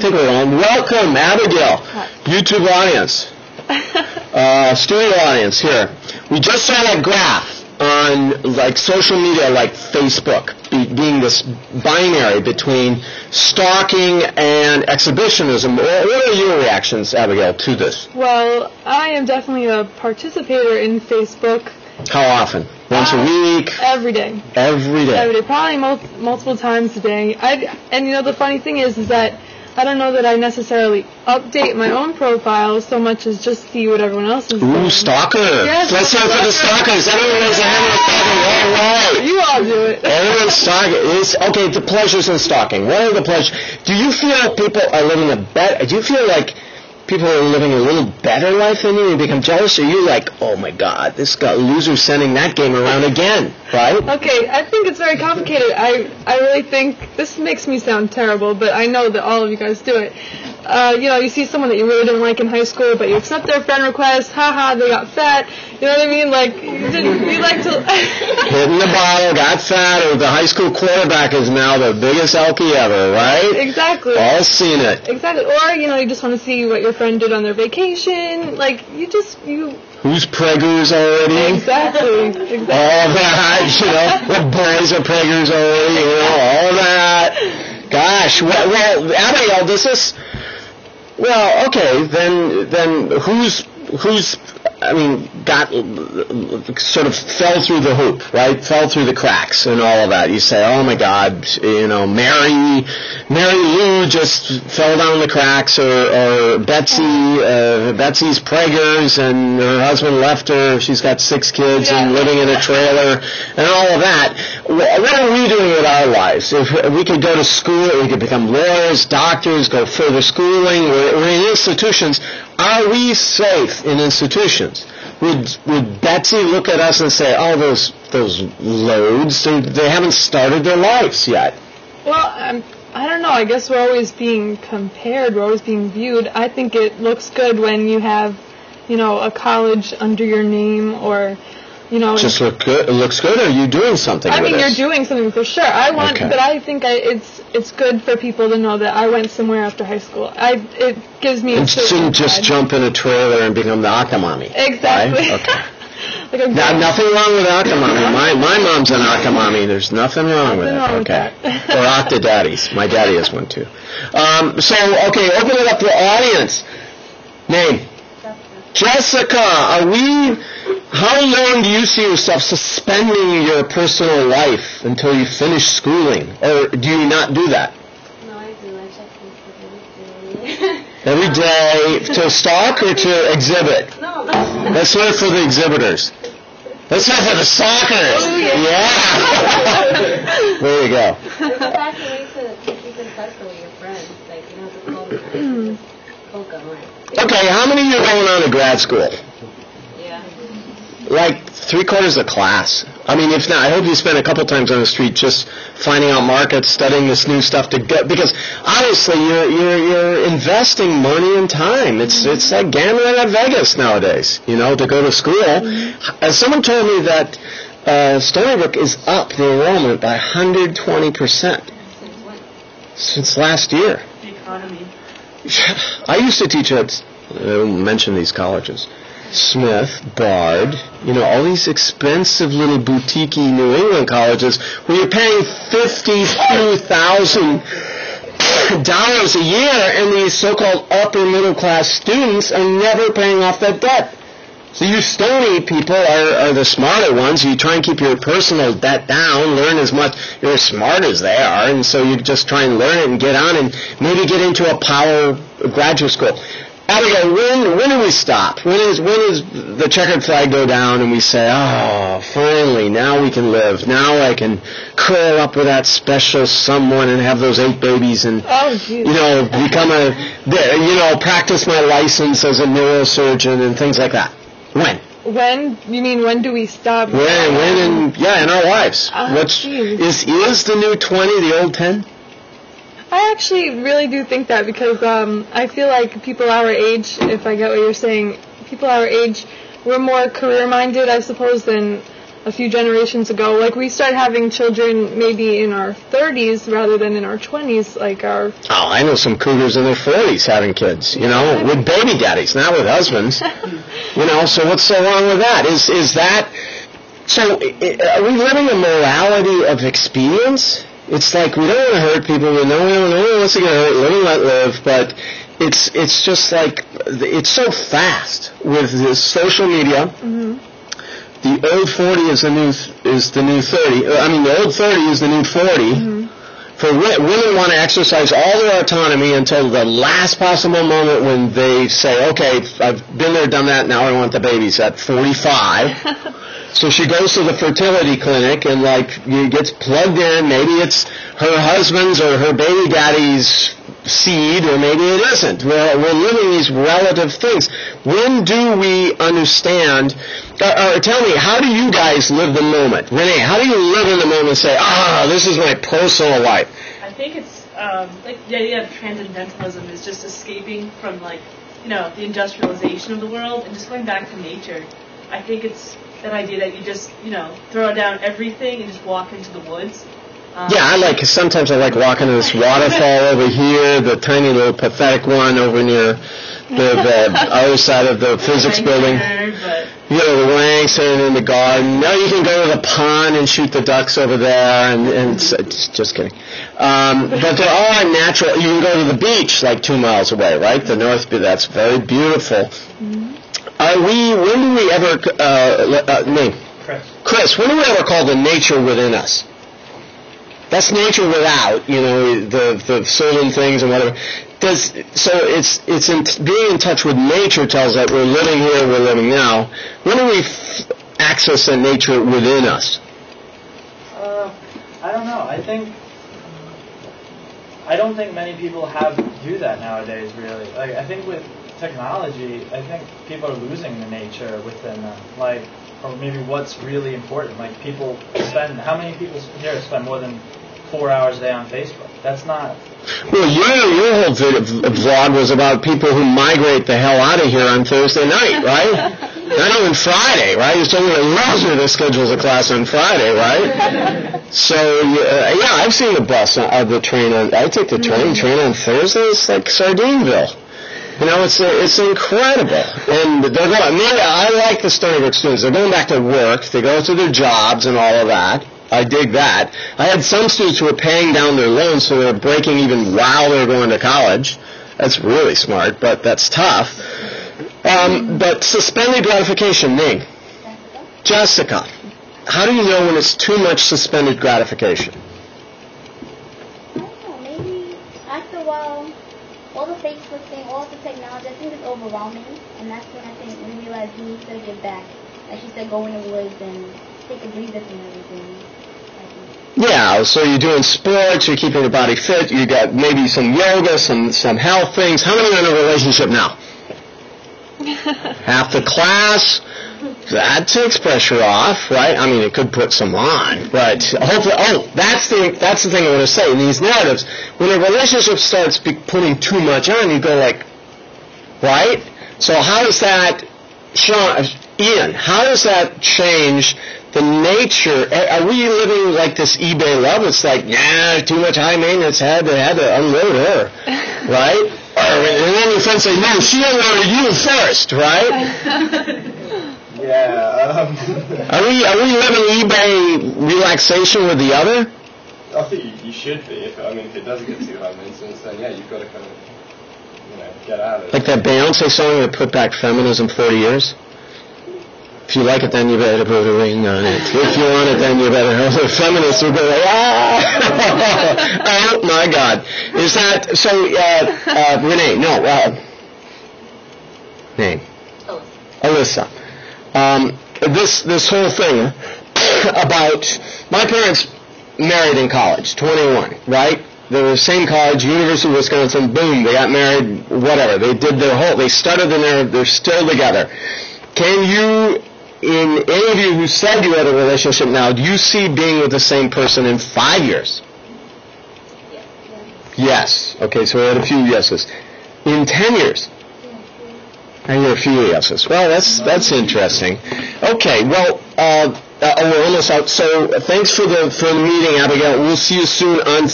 think we're on. Welcome, Abigail, YouTube audience, studio audience here. We just saw that graph on like social media like Facebook being this binary between stalking and exhibitionism. What are your reactions, Abigail, to this? Well, I am definitely a participator in Facebook. How often? Once a week? Every day. Every day? Every day. Probably multiple times a day. And you know, the funny thing is that I don't know that I necessarily update my own profile so much as just see what everyone else is doing. Ooh, stalker. Yes, let's hear for the stalkers. Everyone raise their hand on stalking. All right. You all do it. Everyone's stalking. Okay, the pleasures in stalking. What are the pleasures? Do you feel people are living a better, do you feel like people are living a little better life than you? You become jealous? Or you like, oh my God, this loser's sending that game around again, right? Okay, I think it's very complicated. I really think, this makes me sound terrible, but I know that all of you guys do it. You know, you see someone that you really didn't like in high school, but you accept their friend request, haha, they got fat, you know what I mean? Like, you like to... Hitting the bottle, got fat, or the high school quarterback is now the biggest elkie ever, right? Exactly. All seen it. Exactly. Or, you know, you just want to see what your friend did on their vacation. Like, Who's preggers already? Exactly. All that, you know, what boys are preggers already, you know, all that. Gosh, well, Abigail, does this... Well, okay, then who's I mean, got sort of fell through the hoop, right? Fell through the cracks and all of that. You say, oh my God, you know, Mary Lou just fell down the cracks, or Betsy's preggers and her husband left her. She's got 6 kids and living in a trailer and all of that. What are we doing with our lives? If we could go to school, we could become lawyers, doctors, go further schooling. We're in institutions. Are we safe in institutions? Would Betsy look at us and say, "Oh, those loads, they haven't started their lives yet"? Well, I don't know. I guess we're always being compared. We're always being viewed. I think it looks good when you have, you know, a college under your name, or, you know. Just look good. It looks good. Or are you doing something? I mean, with you're doing something for sure. But I think it's good for people to know that I went somewhere after high school. It gives me. And shouldn't just jump in a trailer and become the Akamami. Exactly. Right? Okay. Nothing wrong with Akamami. My mom's an Akamami. There's nothing wrong with it. Okay. Or Octodaddies. My daddy has one too. Okay, open it up to the audience. Name. Jessica, how long do you see yourself suspending your personal life until you finish schooling? Or do you not do that? No, I do. I check Facebook every day. Every day to stalk or to exhibit? No. Let's hear it for the exhibitors. Let's hear it for the stalkers. Oh, yeah. There you go. It's a fast way to keep in touch with your friends. Like, you don't have to call them. Just go. Okay, how many of you are going on to grad school? Yeah. Like 3/4 of class. I mean, if not, I hope you spend a couple times on the street just finding out markets, studying this new stuff to get, because obviously you're investing money and time. It's like gambling at Vegas nowadays, you know, to go to school. As someone told me that Stony Brook is up the enrollment by 120% since last year. The economy. I used to teach at, I won't mention these colleges, Smith, Bard, you know, all these expensive little boutique-y New England colleges where you're paying $52,000 a year, and these so-called upper middle class students are never paying off that debt. So you stony people are the smarter ones. You try and keep your personal debt down, learn as much. You're as smart as they are, and so you just try and learn it and get on and maybe get into a power graduate school. Abigail, when do we stop? When is the checkered flag go down and we say, oh, finally, now we can live. Now I can curl up with that special someone and have those 8 babies and, you know, become practice my license as a neurosurgeon and things like that. When? When? You mean when do we stop? In our lives. Is the new 20 the old 10? I actually really do think that, because I feel like people our age, if I get what you're saying, people our age, we're more career-minded, I suppose, than a few generations ago. Like, we start having children maybe in our 30s rather than in our 20s, like our... Oh, I know some cougars in their 40s having kids, with baby daddies, not with husbands. So what's so wrong with that? Is that... So, are we living a morality of expedience? It's like we don't want to hurt people. We know no one wants to get hurt. Live and let live. But it's just like it's so fast with this social media. Mm-hmm. The old 40 is the new 30. I mean, the old 30 is the new 40. Mm-hmm. For women want to exercise all their autonomy until the last possible moment when they say, "Okay, I've been there, done that. Now I want the babies." At 45. So she goes to the fertility clinic and gets plugged in. Maybe it's her husband's or her baby daddy's seed, or maybe it isn't. We're living these relative things. When do we understand? Or tell me, how do you guys live the moment? Renee, how do you live in the moment and say, this is my personal life? I think it's the idea of transcendentalism is just escaping from the industrialization of the world and just going back to nature. I think it's that idea that you just, throw down everything and just walk into the woods. Sometimes I like walking to this waterfall over here, the tiny little pathetic one over near the other side of the physics building. The ranks and in the garden. Now you can go to the pond and shoot the ducks over there, and just kidding. But there are natural, you can go to the beach 2 miles away, right? The North Beach, that's very beautiful. Mm-hmm. When do we ever, name? Chris, when do we ever call the nature within us? That's nature without, the certain things and whatever. Being in touch with nature tells that we're living here, we're living now. When do we access the nature within us? I don't know. I don't think many people do that nowadays, really. I think with technology, I think people are losing the nature within them. Or maybe what's really important. How many people here spend more than 4 hours a day on Facebook? That's not... Well, your whole vlog was about people who migrate the hell out of here on Thursday night, right? Not even Friday, right? You're talking about a loser that schedules a class on Friday, right? So, I've seen the bus, the train. I take the train on Thursday. It's like Sardineville. It's incredible. And they're going, I like the Stony Brook students. They're going back to work. They go to their jobs and all of that. I dig that. I had some students who were paying down their loans, so they're breaking even while they're going to college. That's really smart, but that's tough. But suspended gratification, name. Jessica. How do you know when it's too much suspended gratification? I don't know. Maybe after a while, all the Facebook thing, all the technology, I think it's overwhelming. And that's when I think we realize we need to get back. Like she said, go in the woods and take a breather from everything. Yeah, so you're doing sports, you're keeping your body fit, you got maybe some yoga, some health things. How many are in a relationship now? Half the class. That takes pressure off, right? I mean, it could put some on, but hopefully, that's the thing I want to say. In these narratives, when a relationship starts putting too much on, you go right? So how does that, Ian, how does that change the nature? Are we living like this eBay love? It's too much high maintenance, had to unload her, right? And then your friends say, no, she unloaded you first, right? Yeah. Are we living eBay relaxation with the other? I think you should be. If it doesn't get too high maintenance, then you've got to kind of, get out of it. Like that Beyonce song that put back feminism 40 years? If you like it, then you better put a ring on it. If you want it, then you better. The feminists will go oh my God. Is that, so, Renee, no, name. Alyssa. This whole thing about, my parents married in college, 21, right? They were the same college, University of Wisconsin, boom, they got married, whatever. They did they started they're still together. Can you, in any of you who said you had a relationship now, do you see being with the same person in 5 years? Yes. Okay, so we had a few yeses. In 10 years? I hear a few yeses. Well, that's interesting. Okay, well, we're almost out. So thanks for the meeting, Abigail. We'll see you soon on